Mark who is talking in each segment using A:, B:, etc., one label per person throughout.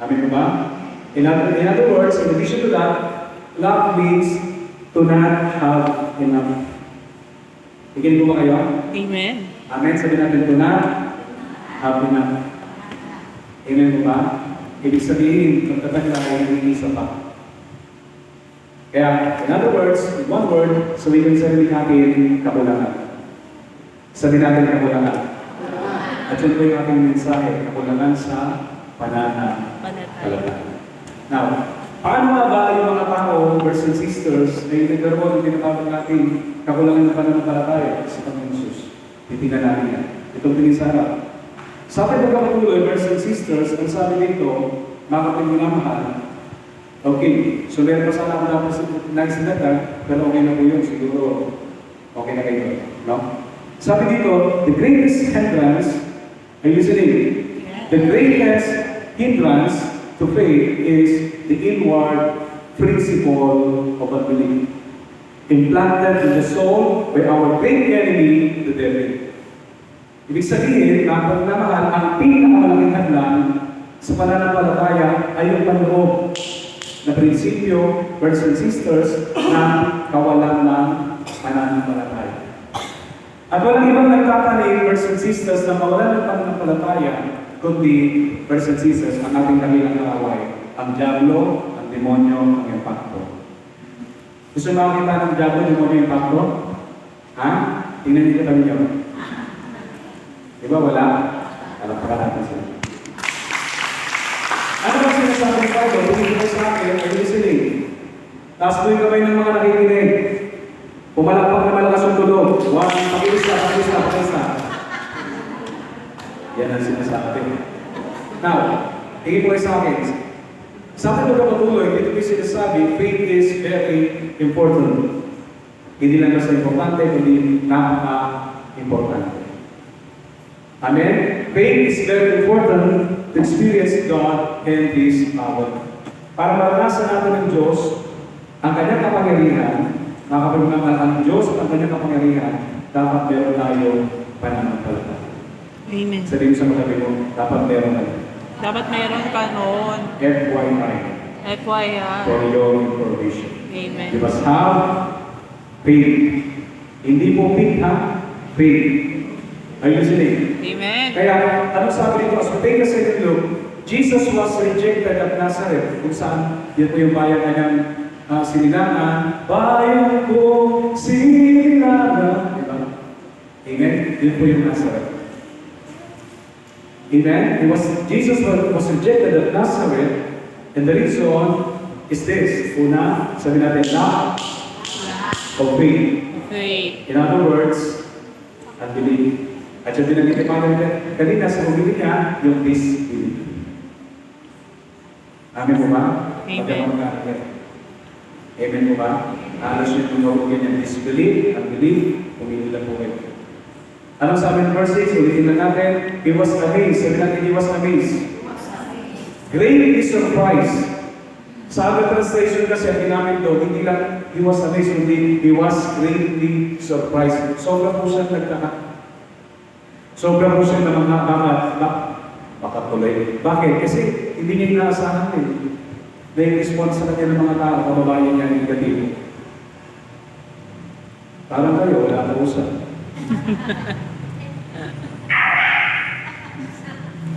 A: Amin po ba? In other words, in addition to that, love means to not have enough. Tingin po ba kayo?
B: Amen.
A: Amen. Sabi natin, to not have enough. Amen po ba? Ibig sabihin, pagkatanda ay nag-iisa pa. Kaya, in other words, in one word, sabihin sarili natin, kakulangan. Sabi natin kakulangan. At yun po yung ating mensahe, kakulangan sa pananampalataya. Now, paano nga ba yung mga tao, brothers and sisters, na yung nagkaroon ng tinatawag natin kakulangan ng pananampalataya sa Panginoon Jesus? Titingnan natin yan. Itong tingin sa harap. Sa ating pagkakatuloy, brothers and sisters, ang sabi dito, mga kapag-minamahal, okay, so meron pa sana ako dapat nagsinatag, pero okay na po yun, siguro okay na kayo. No? Sabi dito, the greatest hindrance, are you listening? The greatest hindrance to faith is the inward principle of unbelief, implanted in the soul by our great enemy, the devil. Ibig sabihin, kapag namahal, ang pinakamalaking hadlang sa pananampalataya ay yung panloob na prinsipyo, brothers and sisters, na kawalan ng pananampalataya. At walang ibang nagtatanim, brothers and sisters, na mawalan ng pananampalataya, kundi, brothers and sisters, ang ating kabilang kaaway, ang diablo, ang demonyo, ang impacto. Gusto makakita ng diablo, demonyo, impacto? Ha? Tingnan niyo kami niyo. Di ba wala? Alam pa natin sila. Ano ba sinasabi ko? Tumigil ko sa akin, ay listening. Taas mo yung kamay ng mga nakikinig. Pumalakpak na malakas ang tulog. Pakilis na. Yan ang sinasabi. Now, tingin po kayo sa akin. Sa akin magkapatuloy, dito ko sinasabi, faith is very important. Hindi lang basta importante, kundi napaka-importante. Amen? Faith is very important to experience God and His power. Para maranasan natin ng Diyos, ang kanyang kapangyarihan, makapagmamahal ang Diyos at ang kanyang kapangyarihan, dapat meron tayo pananampalataya.
B: Amen.
A: Sabihin sa mga mo, dapat meron tayo.
B: Dapat mayroon ka noon.
A: FYI.
B: FYI.
A: For your information.
B: Amen.
A: You must have faith. Hindi po faith, ha? Faith. Are you listening?
B: Amen.
A: Kaya, ano sabi dito? As we take a second look, Jesus was rejected at Nazareth, kung saan, yan po yung bayan kanyang sinilangan. Bayan ko, sinilangan. Diba? Amen? Yan po yung Nazareth. Amen? Jesus was rejected at Nazareth, and the reason is this. Una, sabi natin, lack of faith.
B: Faith.
A: In other words, unbelief. At yung binanggit kanina sa humili niya, yung disbelief. Amen po ba?
B: Amen.
A: Amen po ba? Alas yung tumawagin yung disbelief, unbelief, humili lang po kayo. Anong sabi ng verse 6? Ulitin lang natin. He was amazed. Sabi natin, he was amazed. Greatly surprised. Sa other translation kasi, ang ginamit doon, hindi lang he was amazed, hindi he was greatly surprised. Sobrang po siya nagtaka. Sobrang po siya na mga makatuloy. Bakit? Kasi hindi niya inaasahan eh. May response sa kanya ng mga tao, kababayan niya negatibo. Parang kayo, wala na usap.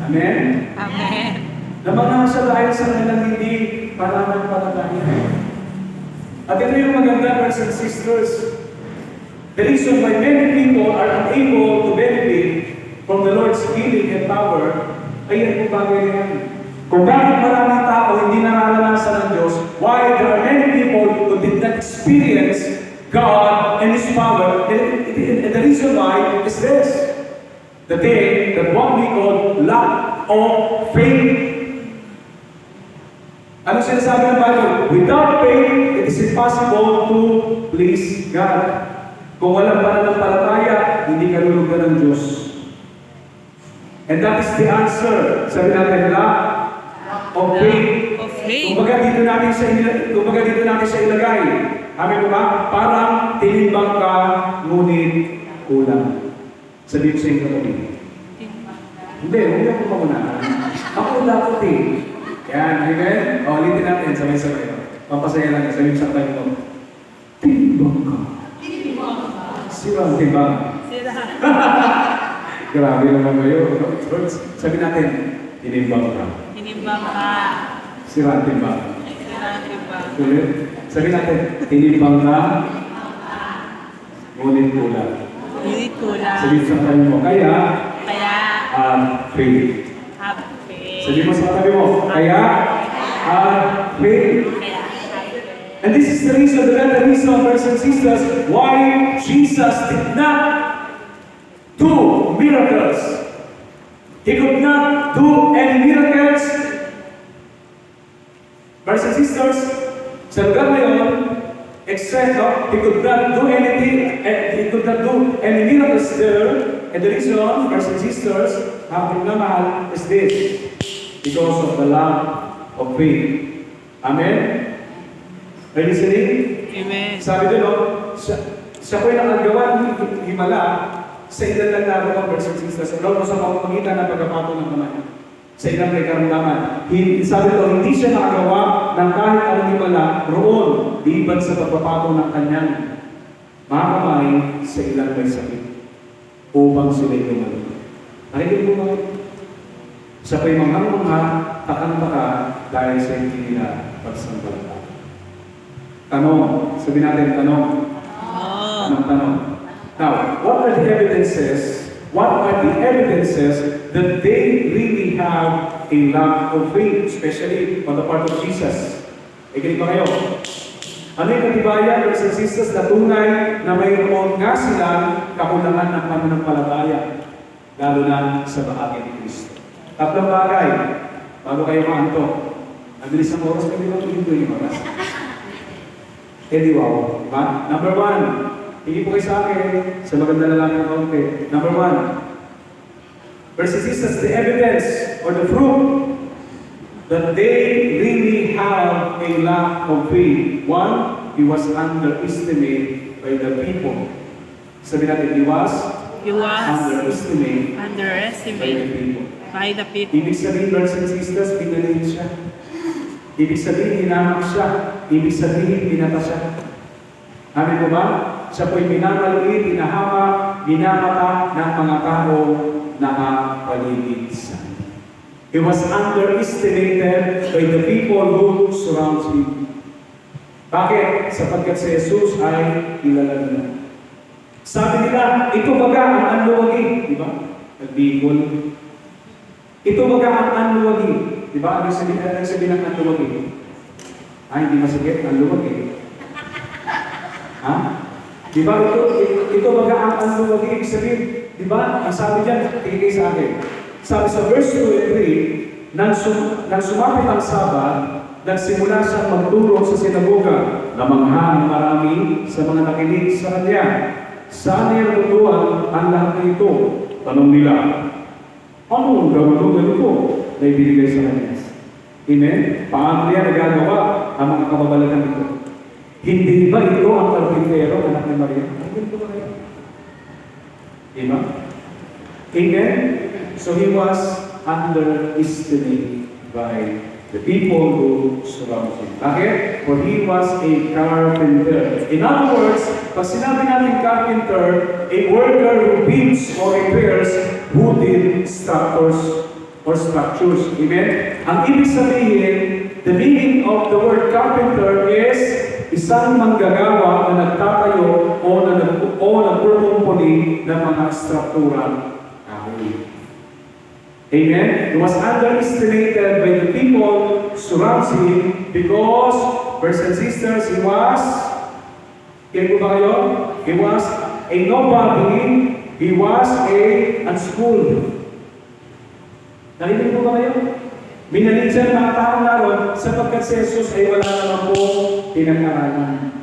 A: Amen?
B: Amen.
A: Na mga sa dahil sa kanilang hindi pananampalataya. At ito yung maganda, brothers and sisters. The reason why many people are unable to benefit from the Lord's healing and power ay yan kung bagay na yan. Kung bakit maraming tao hindi nararanasan ng Diyos, why there are many people who did not experience God and His power, and the reason why is this. The thing that what we call lack of faith. Ano sinasabi ng Bible? Without faith, it is impossible to please God. Kung walang pananampalataya, hindi ka lulugan ng Diyos. And that is the answer. Sabi natin, lack of faith. Kumbaga dito natin sa ilagay. Amin mo ba? Parang tinimbang ka, ngunit kulang. Sabi ko sa inyo kami. Hindi, huwag ako mauna. Ako dapat eh. Yan, amen? O, ulitin natin, sabay-sabay. Papasaya lang, sabi sa tayo mo. Timbang ka. Sirang timbang.
B: Sira.
A: Grabe naman kayo. Sabi natin, tinimbang ka.
B: Tinimbang ka.
A: Sirang timbang.
B: Sira, diba?
A: Ulit. Sabi natin, tinimbang ka. Ngunit kulang.
B: Hindi kulang.
A: Sabi sa tayo mo, kaya, faith.
B: Happy.
A: Sabi mo sa tabi mo, kaya, faith. And this is the reason, the reason, brothers and sisters, why Jesus did not do miracles. He could not do any miracles. Brothers and sisters, sa lugar na yun, except he could not do anything, he could not do any miracles there. And the reason, brothers and sisters, mahal is this, because of the lack of faith. Amen? Are you listening?
B: Amen.
A: Sabi doon, siya po'y nakagawa ng himala sa ilan lang na brothers and sisters. Ano sa pamamagitan ng pagkapato ng kamay? Sa ilang may karamdaman. Sabi doon, hindi siya nakagawa ng kahit anong himala roon, liban sa pagpapato ng kanyang mga kamay sa ilang may sakit upang sila'y lumalo. Nakinig mo ba? Siya po'y mga takang-taka dahil sa hindi nila pagsambalata. Tanong. Sabi natin, tanong. Tanong. Now, what are the evidences? What are the evidences that they really have a lack of faith, especially on the part of Jesus? Ikinig ba kayo? Ano yung katibayan, brothers and sisters, na tunay na mayroon nga silang kakulangan ng pananampalataya, lalo na sa bahagi ni Kristo? Tatlong bagay, bago kayo maantok. Ang bilis ng oras, pwede ba tuloy yung oras? Eh di wow, diba? Number one, hindi po kayo sa akin, sa maganda na lang ng kaunti. Number one, versus this is the evidence or the proof that they really have a lack of faith. One, he was underestimated by the people. Sabi natin, he was underestimated by the people.
B: By the people.
A: Ibig sabihin, brothers and sisters, pinalin siya. Ibig sabihin, hinamak siya. Ibig sabihin, pinata siya. Amin mo ba? Siya po'y minamaliit, hinahamak, minamata ng mga tao na nakapaligid sa kanya. He was underestimated by the people who surround him. Bakit? Sapagkat si Jesus ay kilala nila. Sabi nila, ito baga ang anluwagi. Di ba? Nagbigol. Ito baga ang anluwagi. Di ba? Ano sabihin ng anluwagi? Ay, hindi masakit. Anluwagi. Ha? Di ba? Ito baga ang anluwagi. Ibig sabihin, di ba? Ang sabi dyan, tingin sa akin. Sabi sa verse 2 and 3, nang sumapit ang Sabat, nagsimula siyang magturo sa sinagoga, namangha ng marami sa mga nakinig sa kanya. Saan niya natutuan ang lahat na ito? Tanong nila, ano ang gawin ko na ibinigay sa kanya? Amen? Paano niya nagagawa ang mga kababalaghan ito? Hindi ba ito ang karpintero, anak ni Maria? Ano ito ba kayo? Diba? Amen? So he was underestimated by the people who surround him. Bakit? For he was a carpenter. In other words, pag sinabi natin carpenter, a worker who builds or repairs wooden structures or structures. Amen? Ang ibig sabihin, the meaning of the word carpenter is isang manggagawa na nagtatayo o nagpupumpuni ng mga struktura. Amen? He was underestimated by the people surrounds him because, brothers and sisters, he was, kaya ba kayo? He was a nobody, he was a unschooled. Narinig po ba kayo? Minalig siya ng mga taong naroon sapagkat si Jesus ay wala naman po pinag-aralan.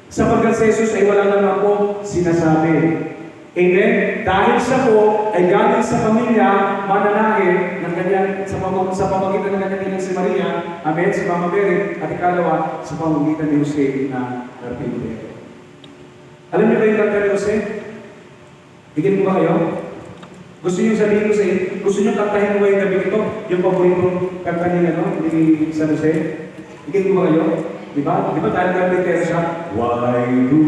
A: Sapagkat si Jesus ay wala naman po sinasabi. Amen? Dahil siya po ay galing sa pamilya, mananahin ng ganyan, sa pamagitan ng kanyang si Maria, amen, si Mama Mary, at ikalawa, sa pamagitan ni Jose na carpintero. Alam niyo ba yung kanta ni Jose? Higit mo ba kayo? Gusto niyo sabihin ko sa inyo, gusto niyo kantahin mo yung gabi ito, yung paboritong kanta ni, ni San Jose? Ikit mo ba kayo? Di ba? Di ba dahil karpintero siya? Why do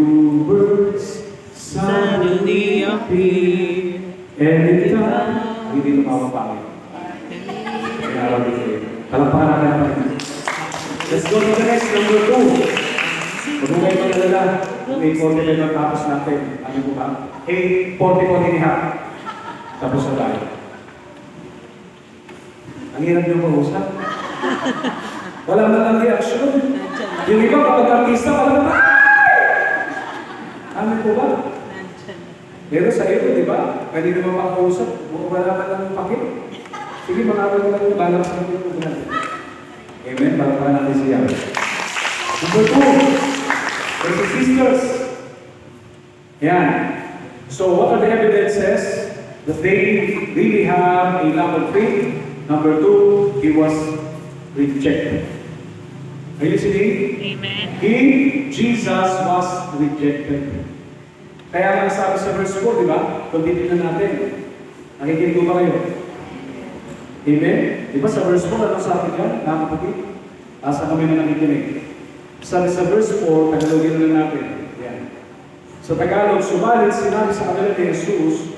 A: birds suddenly appear anytime? Hindi tumawag pa kayo. Kaya dito eh. Talampakan natin pa rin. Let's go to the next, number 2. Huwag mo kayo mag-alala. May 40 na tapos natin. Ano po ba? 40 po din ha. Tapos na tayo. Ang hirap nyo mausap. Wala na lang reaksyon. Yung iba kapag artista, wala na. Ano po ba? Pero sa iyo, di ba? Pwede naman makausap. Wala ka lang pakit. Sige, makakawin lang yung balang sa mga po natin. Amen? Balang natin siya. Number 2. Brothers and sisters. Yan. So, what are the evidences that they really have a lack of faith? Number 2, he was rejected. Are you listening?
B: Amen.
A: Jesus was rejected. Kaya nga sabi sa verse 4, di ba? Kung titignan natin, nakikinig ba kayo? Amen? Di ba sa verse 4, ano sabi niya? Nakakapatid? Asa kami na nakikinig? Sabi sa verse 4, Tagalogin na natin. Yan. Sa Tagalog, subalit sinabi sa kanila ni Jesus,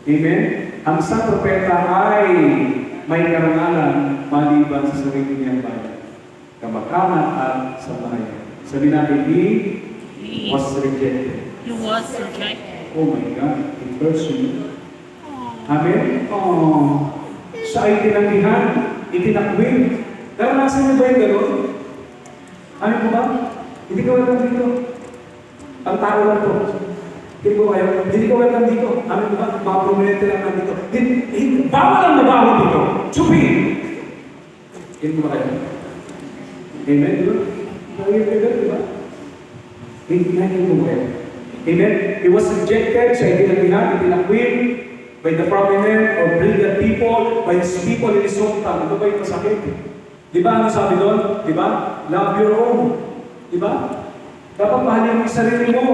A: Amen? Ang isang propeta ay may karangalan maliban sa sarili niyang bayan, kamag-anak at sambahayan. Sabi natin, he was rejected.
B: He was rejected.
A: Oh my God, in person. Amen? Oh. Siya ay tinanggihan, itinakwil. Naranasan niyo ba yung gano'n? Ano po ba? Hindi ka welcome dito. Ang tao lang to. Hindi ko kayo, hindi ko welcome dito. Ano po ba? Mga prominente lang nandito. Bawal ang mabaho dito. Chupi! Hindi ko ba kayo? Amen? Di ba? Di ba? Hindi ko kayo. Amen? He was rejected, siya ay tinanggihan, itinakwil by the prominent or brilliant people, by his people in his hometown. Ito ba yung masakit? Di ba ano sabi doon? Di ba? Love your own. Di ba? Dapat mahalin mo yung sarili mo.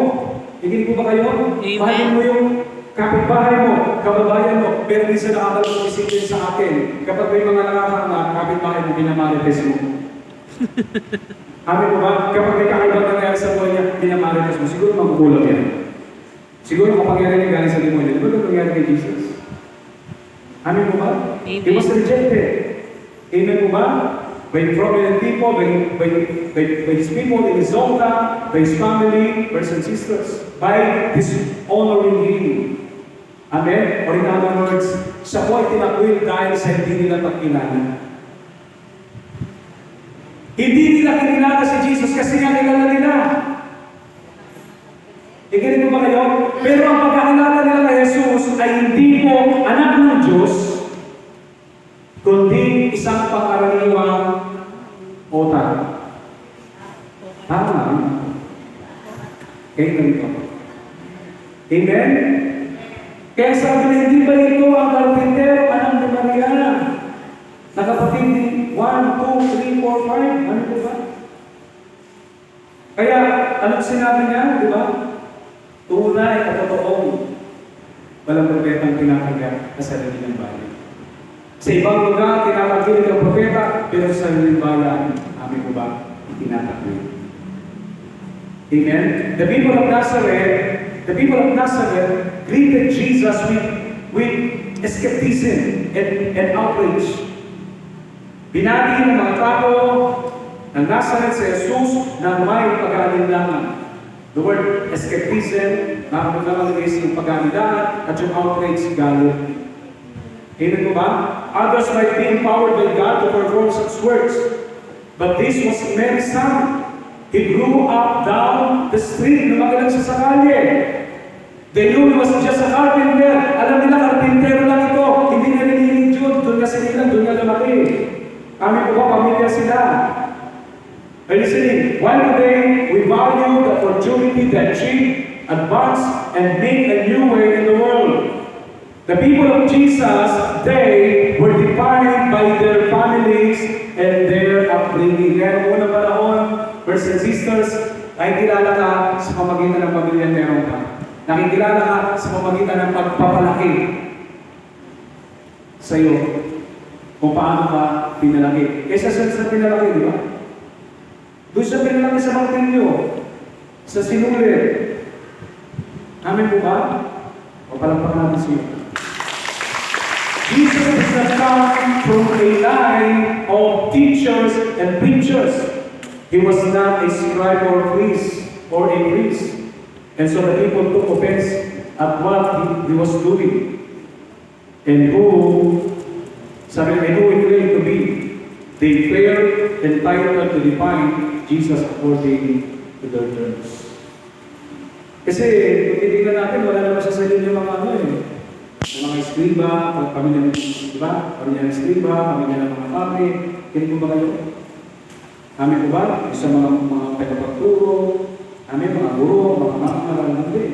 A: Higit po ba kayo?
B: Amen.
A: Mahalin mo yung kapitbahay mo, kababayan mo. Pero minsan nakakalong isipin sa akin, kapag may mga nakakanga, kapitbahay mo, pinamarites mo. Amin po ba? Kapag may kakaibang nangyari sa buhay niya, pinamarites mo. Siguro magkukulang yan. Siguro kapangyarihan niya galing sa demonyo. Di ba ito nangyari kay Jesus? Amin po ba?
B: Amen.
A: He was rejected. Amen po ba? By prominent people, by his people in his hometown, by his family, brothers and sisters, by dishonoring him. Amen? Or in other words, siya po ay tinakwil dahil sa hindi nila pagkilala. Hindi nila kinilala si Jesus kasi nga kilala nila. Ganito ba kayo? Pero ang pagkakilala nila kay Jesus ay hindi po anak ng Diyos, kundi isang pangkaraniwang otak. Tama. Kaya ganito. Amen? Kaya sabi na, hindi ba ito ang karpintero, anak ni Maria? Nakapatid ni 1, 2, 3, 4, 5. Ano po ba? Kaya, anong sinabi niya? Di ba? Tunay at totoong walang propetang tinatangga na sarili ng bayan. Sa ibang lugar, tinatagpilit ang propeta, pero sa sarili ng bayan, amin po ba, tinatagpilit. Amen? The people of Nazareth greeted Jesus with skepticism and outrage. Binati ng mga tao ng Nazareth sa Jesus na may pag-aalinlangan. The word skepticism, nakapaglalang is yung pag-aalinlangan at yung outrage, galit. Amen po ba? Others might be empowered by God to perform such works. But this was Mary's son. He grew up down the street, lumagalang siya sa kalye. They knew he was just a carpenter. Alam nila, carpintero lang ito. Hindi na nililig yun. Doon kasi nila, doon na lumaki. Kami po ba, pamilya sila. Are you listening? One day, we value the opportunity to achieve, advance, and make a new way in the world. The people of Jesus, they were defined by their families and their upbringing. Kaya noong unang panahon, brothers and sisters, nakikilala ka sa pamagitan ng pamilya meron ka. Nakikilala ka sa pamagitan ng pagpapalaki. sa'yo kung paano ka pinalaki. Kesa sa pinalaki, di ba? Doon siya pinalaki sa martilyo, sa sinulit. Amin po ba? O palampakan natin siya. Jesus is not come from a line of teachers and preachers. He was not a scribe or priest or a priest. And so the people took offense at what he was doing. And who he claimed to be. They failed entitled to define Jesus according to their terms. Kasi, kung titignan natin, wala naman sa sarili yung mga ano eh. Yung mga eskriba, pamilya ng, di ba? Pamilya ng eskriba, pamilya ng mga pare. Kaya po ba kayo? Amin po ba? Isa mga tagapagturo, amin mga guro, mga hindi.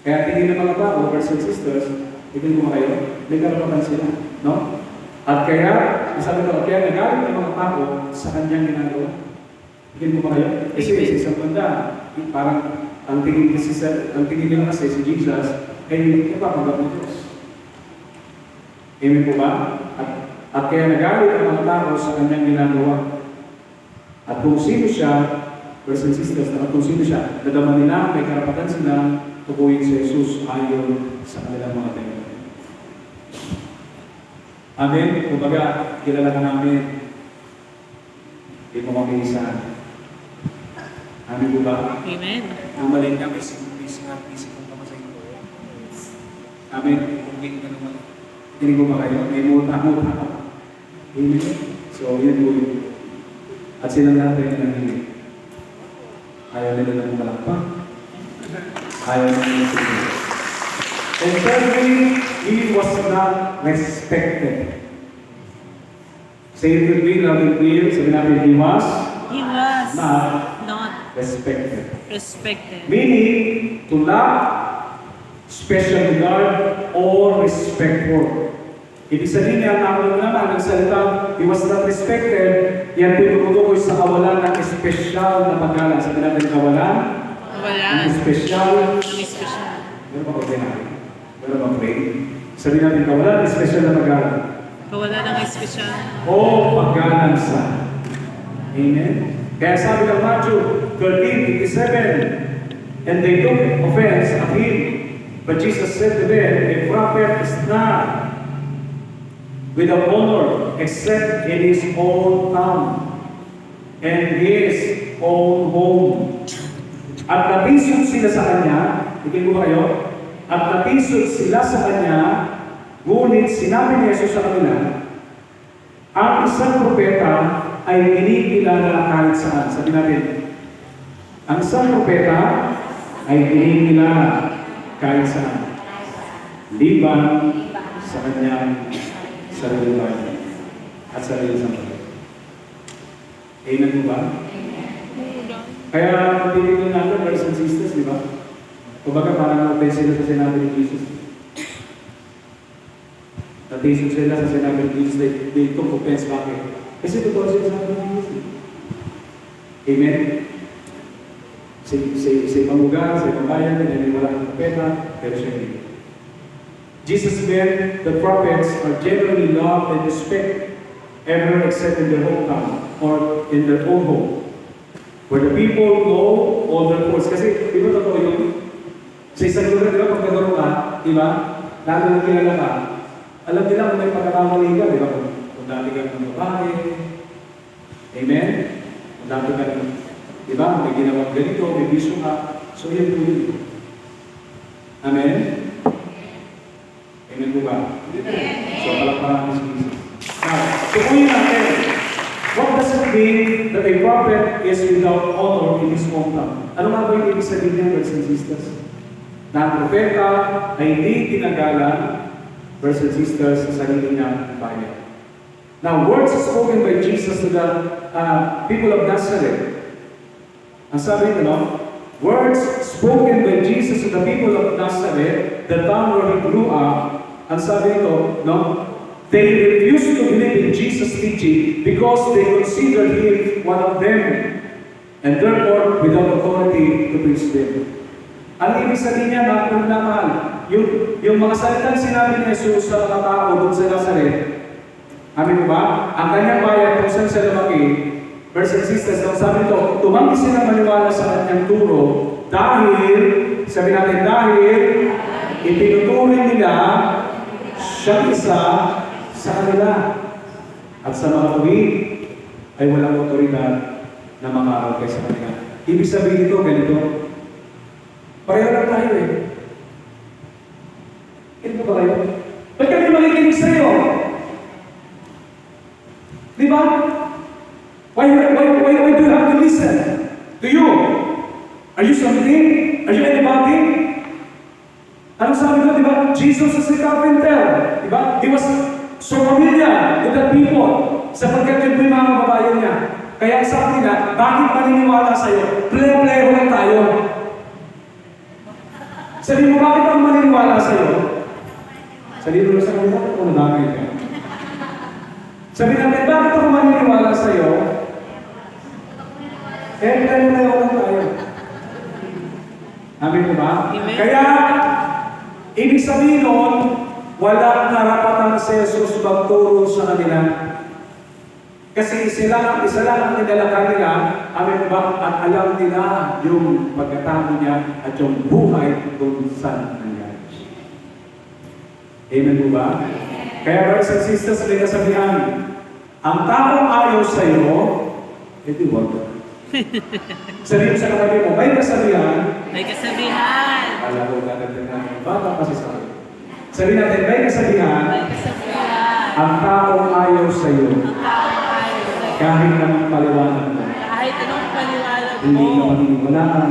A: Kaya tingin ng mga tao, brothers and sisters, tingin mo kayo, may karapatan sila. No? At kaya, sabi ko, kaya nagalit ng mga tao sa kanyang ginagawa. Tingin mo ba kayo? Kasi sa isang banda, parang ang tingin nila kasi si Jesus ay ipapanggap ng Diyos. Amen po ba? At kaya nagalit ang mga tao sa kanyang ginagawa. At kung sino siya, brothers and sisters, at kung sino siya, nadama nila, may karapatan silang tukuyin si Jesus ayon sa kanilang mga tingin. Amen? Kumbaga, kilala ka namin. Hindi mo kami isa. Amen po ba?
B: Amen.
A: Ang mali niya, may kong kamasay ko. Amen? Kung ka naman. Hindi ko ba kayo? May muta. Amen? So, yun po yun. At silang lahat ay nanginig. Ayaw nila ng malakpak. Ayaw nila ng tingin. And thirdly, he was not respected. Say it with me, loud and clear. Sabi natin, he was
B: not
A: respected.
B: Meaning,
A: To lack special regard or respect for. Ibig sabihin niya, ang naman ng salita, he was not respected, yan po tumutukoy sa kawalan ng espesyal na paggalang. Sabi natin, kawalan ng espesyal. Meron ba ordinary? Meron ba pray? Sabi natin, kawalan ng espesyal na paggalang.
B: Kawalan ng espesyal.
A: O paggalang sa. Amen? Kaya sabi ng Matthew 13:57, and they took offense at him. But Jesus said to them, a prophet is not without honor except in his own town and his own home. At natisod sila sa kanya, tingin ko ba kayo? At natisod sila sa kanya, ngunit sinabi ni Jesus sa kanila, ang isang propeta ay kinikilala kahit saan. Sabi natin, ang isang propeta ay kinikilala kahit saan. Liban sa kanyang sarili bayan at sarili sa mga. Amen mo ba? Kaya titignan natin, brothers and sisters, di ba? Kumbaga parang na-offense sila sa sinabi ni Jesus. Natisod sila sa sinabi ni Jesus, they took offense. Bakit? Kasi totoo sila sa sinabi ni Jesus. Amen? Sa pamuga, sa pambayan, naniniwala ng propeta, pero siya hindi. Jesus meant the prophets are generally loved and respected everywhere except in their hometown or in their own home, where the people know all their faults. Kasi, di ba totoo yun? Sa isang lugar, di ba, pag nagkaroon ka, di ba, lalo na kilala ka, alam nila kung may pagkakamali ka, di ba? Kung dati ka ng babae, amen? Kung dati ka ng, di ba, may ginawang ganito, may bisyo ka, so yan po yun. Amen? Amen po ba? So, palakpakan ng Jesus. Now, tukuyin natin, what does it mean that a prophet is without honor in his hometown? Ano nga ba yung ibig sabihin niya, brothers and sisters? Na ang propeta ay hindi tinagalan, brothers and sisters, sa sarili niyang bayan. Now, words spoken by Jesus to the people of Nazareth. Ang sabi nito, no? Words spoken by Jesus to the people of Nazareth, the town where he grew up, ang sabi nito, no? They refused to believe in Jesus' teaching because they considered him one of them and therefore without authority to preach them. Ang ibig sabihin niya, mahal na mahal, yung mga salitang sinabi ni Jesus sa mga tao doon sa Nazareth, amin mo ba? Ang kanyang bayan kung saan siya lumaki, verse 6, nang sabi nito, tumanggi sila maniwala sa kanyang turo dahil, sabi natin, dahil itinuturing nila siya isa sa kanila. At sa mga tuwid ay walang otoridad na makaaraw kay sa kanila. Ibig sabihin ito, ganito. Pareho lang tayo eh. Ito ba kayo? Ba't kami makikinig sa'yo? Di ba? Why do you have to listen? To you? Are you something? Are you anybody? Anong sabi ko, di ba? Jesus is a carpenter. Di ba? He was so familiar with the people sapagkat yun po yung mga kababayan niya. Kaya sabi nila, bakit maniniwala sa'yo? Play-playho lang tayo. Sabi mo, bakit ako maniniwala sa'yo? Sabi mo sa kanila, kung nadamay ka. Sabi natin, bakit ako maniniwala sa'yo? Play-playho lang tayo. Amin mo ba?
B: Amen.
A: Kaya, ibig sabihin nun, walang karapatan si Jesus magturo sa kanila. Kasi isa lang ang nilalakad nila, amin ba, at alam nila yung pagkatao niya at yung buhay kung saan nangyari. Amen po ba? Kaya brothers and sisters, may kasabihan, ang taong ayaw sa iyo, edi wag. Sabi mo sa katabi mo, may kasabihan.
B: May kasabihan.
A: Alam ko gagawin natin, bata kasi sa akin. Sabi natin, may kasabihan.
B: May kasabihan.
A: Ang taong ayaw sa iyo,
B: Ang taong ayaw sa'yo.
A: kahit naman paliwanag mo,
B: Kahit anong paliwanag
A: hindi ka
B: mo.
A: maniniwalaan,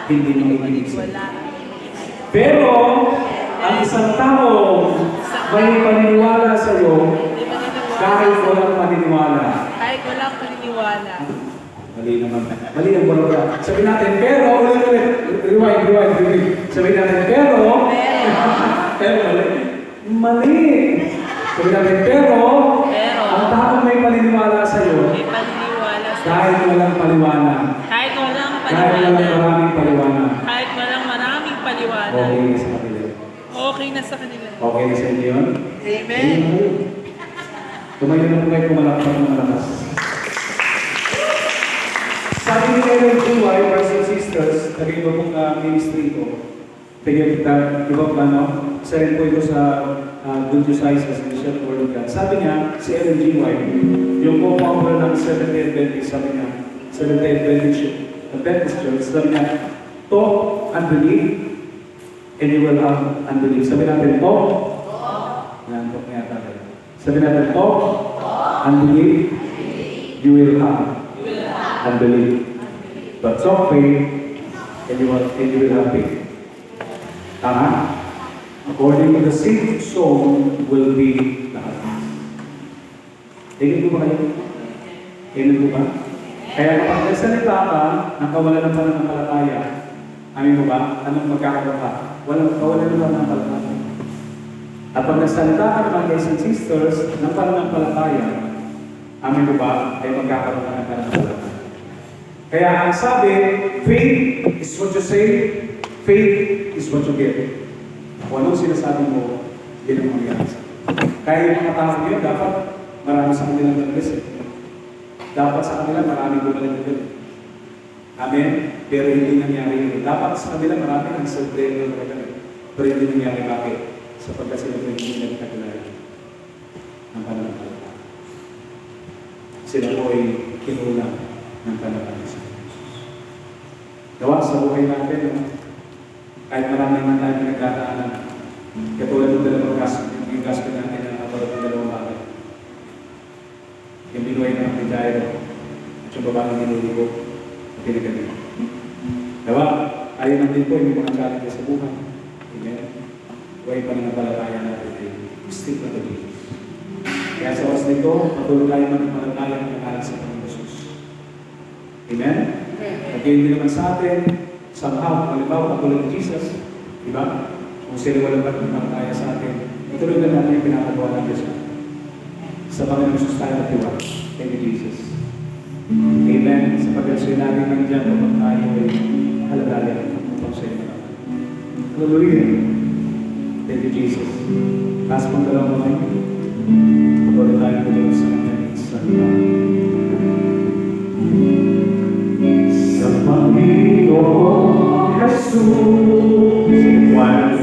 A: hindi mo ikinig sa'yo.
B: Wala.
A: Pero, ang isang tao may paniniwala sa iyo,
B: Hindi maniniwala.
A: kahit walang paniniwala.
B: Kahit walang paniniwala.
A: Mali naman. Mali ang balaga. Sabi natin, pero, rewind. Sabi natin, pero, mali. Mali. Sabi natin, pero, ang taong may paniniwala sa iyo,
B: May paniniwala sa'yo.
A: kahit walang paliwanag,
B: Kahit walang
A: kahit walang
B: paliwanag.
A: maraming paliwanag,
B: Kahit walang maraming paliwanag.
A: okay na sa kanila.
B: Okay na sa kanila.
A: Okay na sa inyo yun?
B: Amen.
A: Tumayo na po kayo pumalakpak ng malakas. Sabi ni Ellen G. White, brothers and sisters, nag-iba pong ministry ito. Tigil kita, iba pa, no? Isa rin po ito sa Good News Eyes as Mission Word of God. Sabi niya, si Ellen G. White, yung co-founder ng Seventh-day Adventist, sabi niya, Seventh-day Adventist Church, sabi niya, talk and believe, and you will have unbelief. Sabi natin, talk. Yan, talk niya tayo. Sabi natin, talk and believe, you will have unbelief. But talk faith, and you will have faith. Tama? According to the seed sown will be the harvest. Tingin ko ba kayo? Tingin ko ba? Kaya kapag nagsalita ka, nakawalan ng pananampalataya, amin mo ba? Anong magkakaroon ka? Kawalan ng pananampalataya. At pag nagsalita ka naman guys and sisters, ng pananampalataya, amin mo ba? Ay magkakaroon ka ng pananampalataya. Kaya ang sabi, faith is what you say, faith is what you get. Kung anong sinasabi mo, yun ang mangyayari. Kaya yung mga tao yun, dapat marami sa kanilang nag-listen. Dapat sa kanila marami gumaling na yun. Amen? Pero hindi nangyari yun. Dapat sa kanila marami ang self-prayer na kagaling. Pero hindi nangyari. Bakit? Sapagkat sila po hindi nagkakilala ng pananampalataya. Sila po ay kinulang ng pananampalataya sa Diyos. Gawa sa buhay natin, no? Kahit marami naman tayo pinagdadaanan, katulad ng dalawang gospel natin na nakapalot ng dalawang bagay. Yung binuhay ng Jairo at yung babaeng niluligo at pinagaling. Diba? Ayun lang din po yung mga challenges sa buhay. Amen? Huwag pa rin ang palataya natin ay stick na to Jesus. Kaya sa oras nito, patuloy tayo mananampalataya ng pangalan sa Panginoon Jesus. Amen? At yun din naman sa atin, somehow, halimbawa, katulad ng Jesus, diba? Kung sila walang pananampalataya sa atin, ituloy na natin yung pinakagawa ng Diyos. Sa Panginoon Jesus tayo at diwa. Thank you, Jesus. Amen. Sa pag-asya namin ng dyan, kapag tayo ay halagalan upang sa iyo. Hallelujah. Thank you, Jesus. Taas pong dalawang kamay. Patuloy tayo po sa kanyang salita. Sa Panginoon Jesus, sing one.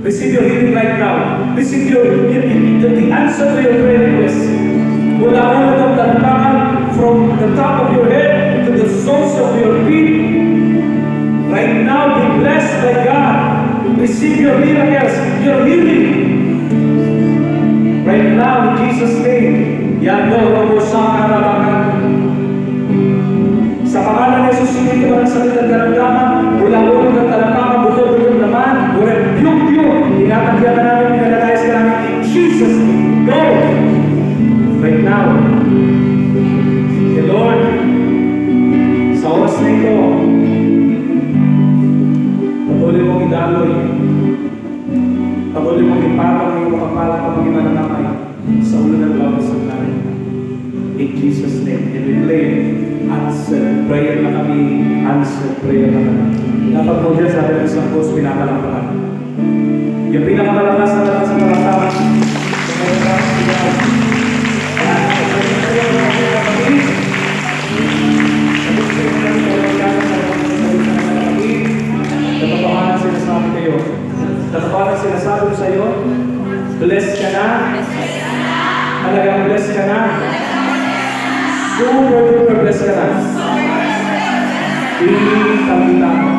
A: Receive your healing right now. Receive your healing. The answer to your prayer request. Mula ulo ng tantangan from the top of your head to the soles of your feet. Right now, be blessed by God. Receive your miracles, your healing. Right now, in Jesus' name. Yando, Robo, Saka, Rabakan. Sa pangalan ni Jesus, hindi ka ng sakit at karamdaman. Mula ulo ng tantangan, buto-buto naman. Rebuke you. Inatagyan na namin, pinagkatayos ka namin. In Jesus' name. Go! Right now. The Lord, sa oras na ito, patuloy mong idaloy. Patuloy mong ipapang ng iyong makapalang pamangin mananamay sa ulo ng bawat sandali. In Jesus' name. And we claim, answer prayer na kami. Answer prayer na kami. Dapat po dyan sa atin sa post, pinakalampakan. Yung pinakamalakas na lakas sa malakaman. Sa mga sinasabi kayo. Katotohanan sinasabi ko sa iyo, blessed ka na. Talagang blessed ka na. Super duper blessed ka na. Hindi kami tao.